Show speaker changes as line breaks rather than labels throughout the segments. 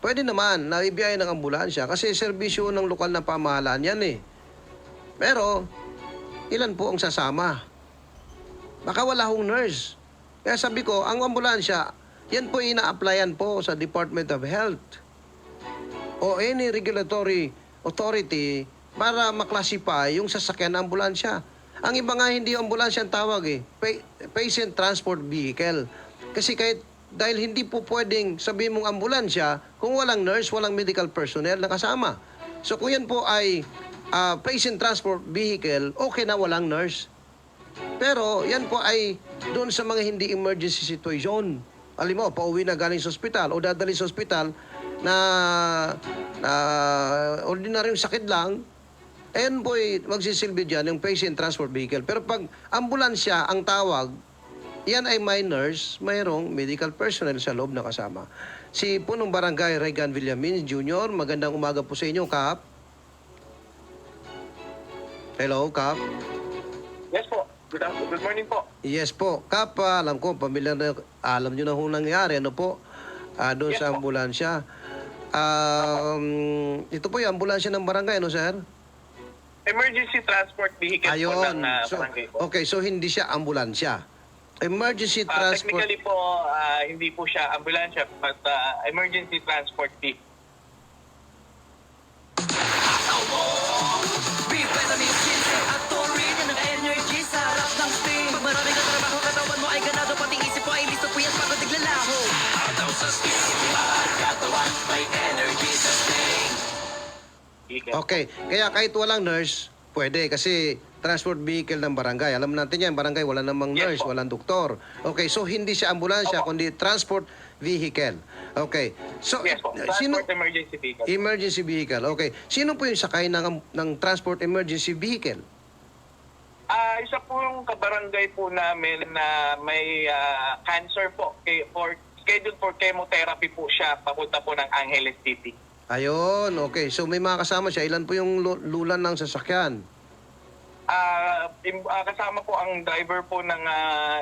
pwede naman na ibiyay ng ambulansya kasi serbisyo ng lokal na pamahalaan yan eh. Pero, ilan po ang sasama? Baka wala hong nurse. Kaya sabi ko, ang ambulansya, yan po ina-applyan po sa Department of Health o any regulatory authority para maklasify yung sasakyan ng ambulansya. Ang iba nga hindi ambulansya ang tawag eh, patient transport vehicle. Kasi kahit dahil hindi po pwedeng sabihin mong ambulansya kung walang nurse, walang medical personnel na kasama. So kung yan po ay patient transport vehicle, okay na walang nurse. Pero yan po ay doon sa mga hindi emergency situation. Alam mo, pauwi na galing sa ospital o dadali sa ospital na ordinaryong sakit lang, ayan po magsisilbi dyan yung patient transport vehicle. Pero pag ambulansya ang tawag, yan ay may nurse, mayroong medical personnel sa loob na kasama. Si Punong Barangay Regan Villamin Jr., magandang umaga po sa inyo, Kap. Hello, Kap.
Yes po. Good morning po.
Yes po. Kap, alam ko, pamilya na, alam nyo na kung nangyari, ano po, doon
Yes
sa
po.
ambulansya. Ito po yung ambulansya ng barangay, ano, sir?
Emergency transport vehicle po
Ayun.
ng barangay po.
Okay, so hindi siya ambulansya. Emergency transport.
Technically po, hindi po siya ambulansya, but emergency transport vehicle.
Vitamin ginseng at taurine yan ang energy sa harap ng steam. Pag maraming katrabaho, katawan mo ay ganado, pati isip mo ay listo, puyat pagod naglalaho. Ataw sa steam, bawat katawan may energy sa steam.
Okay, kaya kahit walang nurse, pwede kasi transport vehicle ng barangay. Alam natin yan, barangay wala namang
Yes
nurse,
po.
walang doktor. Okay, so hindi siya ambulansya,
Opo.
kundi transport vehicle. Okay. So,
Yes po.
sino...
Transport emergency vehicle.
Emergency vehicle. Okay. Sino po yung sakay ng transport emergency vehicle?
Isa po yung kabarangay po namin na may cancer po. Scheduled for chemotherapy po siya papunta po ng Angeles City.
Ayun, okay. So may mga kasama siya. Ilan po yung lulan ng sasakyan?
Kasama po ang driver po ng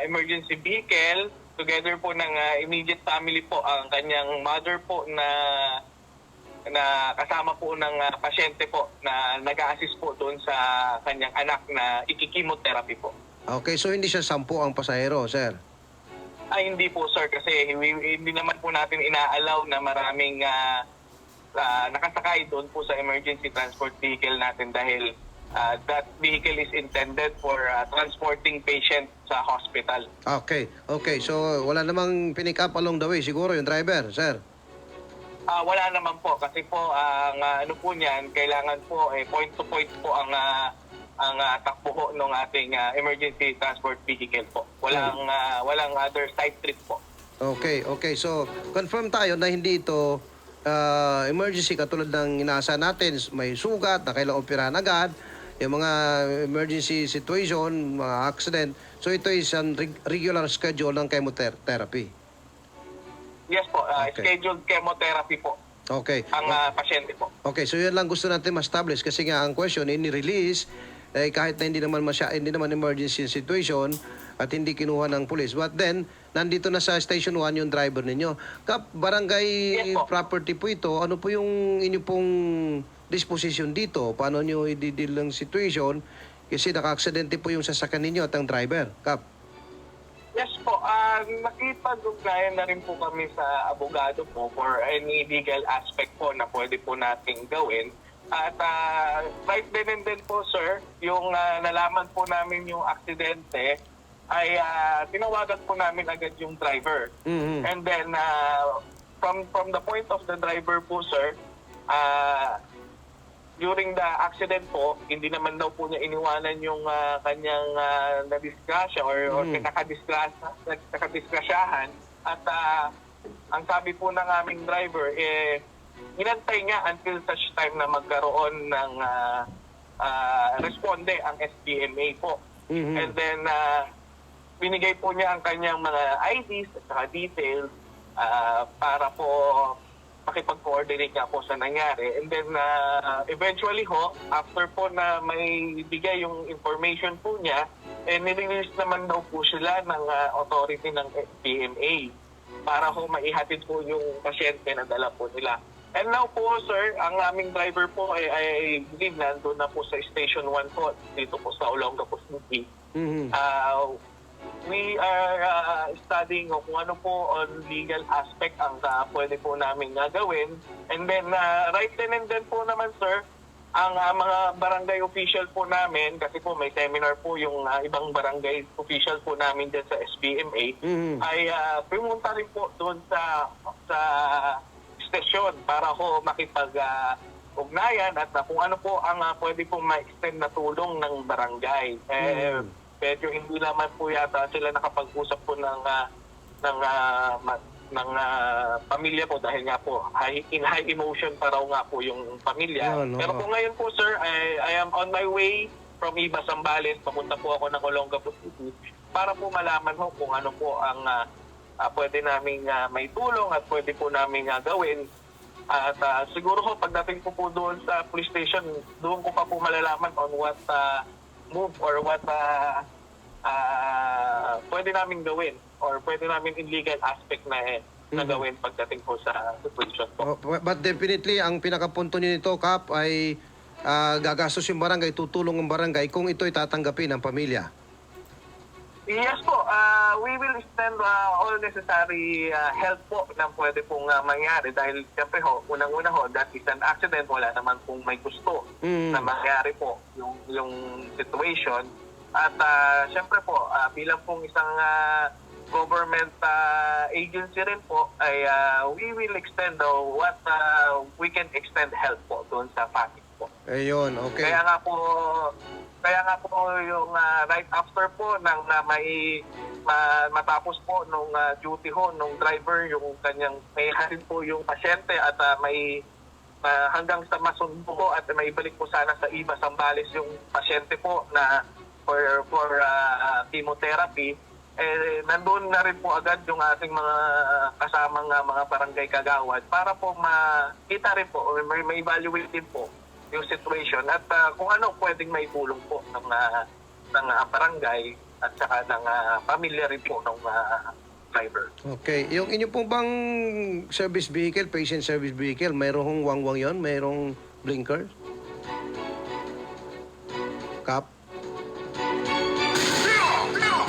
emergency vehicle, together po ng immediate family po, ang kanyang mother po na kasama po ng pasyente po na nag-a-assist po doon sa kanyang anak na ikikimotherapy po.
Okay, so hindi siya 10 ang pasahero, sir?
Hindi po sir, kasi hindi naman po natin inaalaw na maraming nakasakay doon po sa emergency transport vehicle natin dahil that vehicle is intended for transporting patient sa hospital.
Okay, okay. So wala namang pinick up along the way siguro yung driver, sir?
Wala naman po kasi po ang ano po niyan, kailangan po point to point po ang takbo po ng ating emergency transport vehicle po. Walang other side trip po.
Okay, okay. So confirm tayo na hindi ito emergency katulad ng inaasahan natin. May sugat na kailangan operahan agad. Yung mga emergency situation, mga accident. So ito is ang regular schedule ng chemotherapy.
Yes po,
Okay.
scheduled chemotherapy po
Okay.
ang pasyente po.
Okay, so yan lang gusto natin ma-establish kasi nga ang question, ini-release kahit na hindi naman emergency situation at hindi kinuha ng pulis. But then, nandito na sa Station 1 yung driver ninyo. Kap, barangay
Yes po.
property po ito. Ano po yung inyo pong disposition dito? Paano nyo i-deal ng situation? Kasi naka-aksidente po yung sasakyan ninyo at ang driver. Kap.
Yes po, nakipag-ugnayan na rin po kami sa abogado po for any legal aspect po na pwede po nating gawin. At right then and then po sir, yung nalaman po namin yung aksidente, ay tinawagan po namin agad yung driver.
Mhm.
And then from the point of the driver po sir, during the accident po, hindi naman daw po niya iniwanan yung kanyang na-disgrasya or nakadisgrasyahan. At ang sabi po ng aming driver, inantay niya until such time na magkaroon ng responde ang SPMA po.
Mhm.
And then, binigay po niya ang kanyang mga IDs at saka details para po makipag-coordinate nga po sa nangyari. And then, eventually ho, after po na may bigay yung information po niya, nirelease naman daw po sila ng authority ng PMA. para ho maihatid po yung pasyente na dala po nila. And now po, sir, ang aming driver po ay believe nandun na po sa Station 1 po, dito po sa Olongapo City.
Mhm.
We are studying kung ano po on legal aspect ang pwede po namin gawin. And then, right then and then po naman, sir, ang mga barangay official po namin, kasi po may seminar po yung ibang barangay official po namin dyan sa SBMA,
Mhm.
ay pumunta rin po doon sa stasyon para ho makipag-ugnayan at kung ano po ang pwede po ma-extend na tulong ng barangay. Medyo hindi naman po yata sila nakapag-usap po ng pamilya po dahil nga po in high emotion pa raw nga po yung pamilya.
Yun, oo.
Pero po ngayon po, sir, I am on my way from Iba, Zambales. Papunta po ako ng Olongapo City para po malaman ho kung ano po ang pwede naming may tulong at pwede po naming gawin. At siguro ho pagdating po doon sa police station, doon ko pa po malalaman on what move or what pwede namin gawin or pwede namin in legal aspect na gawin pagdating po sa situation po.
But definitely, ang pinakapunto niyo nito, Kap, ay gagastos yung barangay, tutulong ang barangay kung ito'y tatanggapin ng pamilya.
Yes po, we will extend all necessary help po na pwede pong mangyari dahil siyempre ho, unang-una ho, that is an accident, wala naman pong may gusto na mangyari po yung situation. At siyempre po, bilang pong isang government agency rin po, ay we will extend what we can extend help po doon sa family po.
Ayun, okay.
Kaya nga po yung right after po nang matapos po nung duty ho nung driver yung kanyang may hatid po yung pasyente at may hanggang sa masundo po at may ibalik po sana sa Iba, Zambales yung pasyente po na for chemotherapy. Nandun na rin po agad yung ating mga kasamang mga barangay kagawad para po makita rin po, may evaluate din po yung situation at kung ano pwedeng may tulong po ng barangay at saka ng pamilya rin po ng driver.
Okay. Yung inyo pong bang service vehicle, patient service vehicle, mayroong wangwang yon, mayroong blinker? Kap?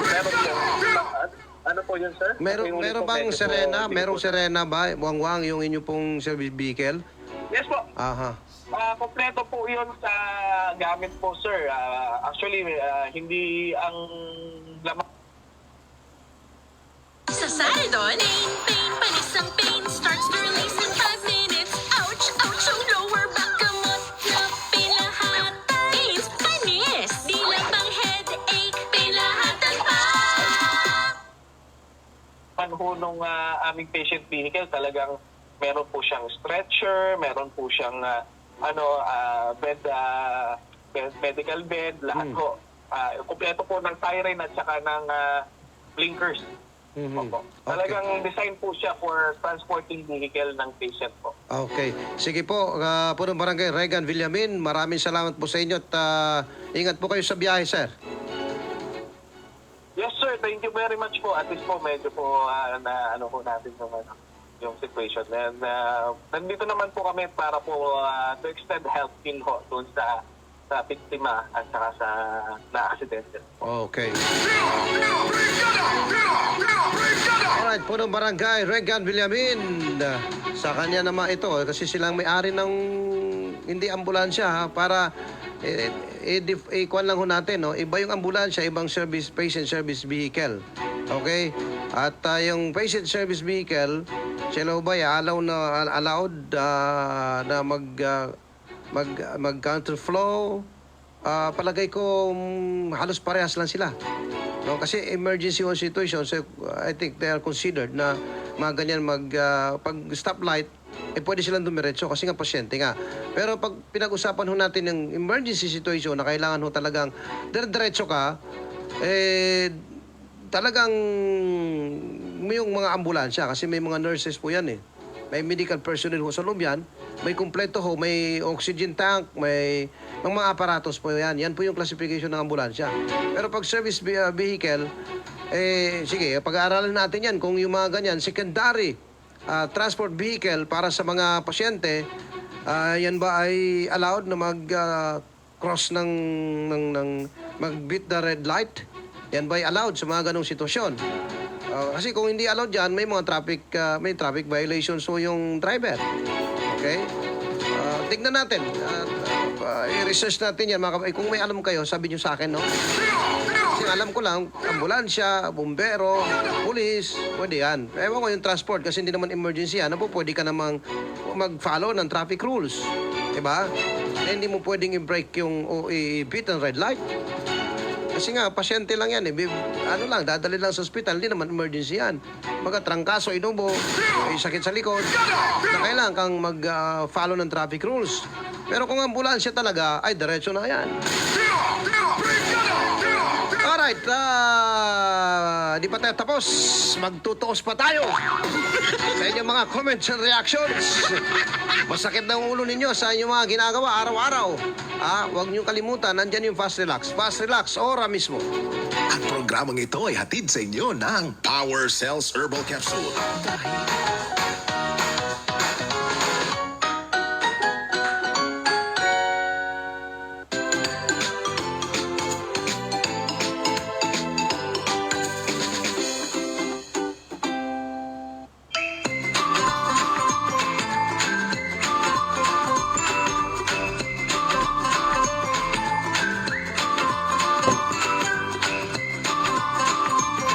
Meron po. Ano po yun, sir?
Meron bang sirena? Merong sirena ba? Wangwang yung inyo pong service vehicle?
Yes po.
Aha.
Kompleto po yun sa gamit po, sir. Actually, hindi ang laman.
Sa Saridon, pain, panis ang pain starts to release in 5 minutes. Ouch, ouch, ang lower back kamot na pilahatan. Pains, panis, di lang bang headache, pilahatan pa.
Panhunong aming patient vehicle, talagang meron po siyang stretcher, meron po siyang medical bed, lahat po. Kompleto po ng siren at saka ng blinkers. Opo. Talagang design po siya for transporting vehicle ng patient po.
Okay. Sige po, Punong Barangay Regan Villamin, maraming salamat po sa inyo at ingat po kayo sa biyahe, sir.
Yes, sir. Thank you very much po. At least po, medyo po po natin yung situation. And nandito naman po kami para po to extend help din ho doon sa biktima at saka sa na-accident.
Okay. Alright, Punong Barangay Regan Villamin. Sa kanya naman ito, kasi silang may-ari ng hindi ambulansya ha, para ikuan lang ho natin, no? Iba yung ambulansya, ibang patient service vehicle. Okay? At yung patient service vehicle, sila ho ba allowed na mag counterflow? Palagay ko halos parehas lang sila. No, kasi emergency situation, so I think they are considered na mga ganyan pag stoplight, pwede silang dumiretso kasi nga pasyente nga. Pero pag pinag-usapan ho natin ng emergency situation na kailangan ho talagang diretso ka, talagang yung mga ambulansya, kasi may mga nurses po yan eh. May medical personnel ho sa loob yan, may kumpleto ho, may oxygen tank, may mga aparatos po yan. Yan po yung classification ng ambulansya. Pero pag service vehicle, Sige, pag-aaralan natin yan kung yung mga ganyan, secondary transport vehicle para sa mga pasyente, yan ba ay allowed na mag-cross ng mag-beat the red light? Yan ba ay allowed sa mga ganong sitwasyon? Kasi kung hindi allowed dyan, may mga traffic violations so yung driver. Okay? Tignan natin. I-research natin yan. Kung may alam kayo, sabi nyo sa akin, no? Kasi alam ko lang, ambulansya, bumbero, pulis, pwede yan. Ewan ko yung transport kasi hindi naman emergency yan. Ano po, pwede ka namang mag-follow ng traffic rules. Diba? Hindi mo pwedeng i-break o i-beat ang red light. Kasi nga, pasyente lang yan eh. Ano lang, dadali lang sa ospital, hindi naman emergency yan. Trangkaso, inubo, may sakit sa likod, na kailangan kang mag-follow ng traffic rules. Pero kung ambulansya talaga, ay diretso na yan. Alright, di pa tayo tapos. Magtutuos pa tayo sa inyong mga comments and reactions. Masakit na ang ulo ninyo sa inyong mga ginagawa araw-araw. Huwag niyong kalimutan, nandyan yung Fast Relax. Fast Relax, ora mismo.
Ang programang ito ay hatid sa inyo ng Power Cells Herbal Capsule.
Dahil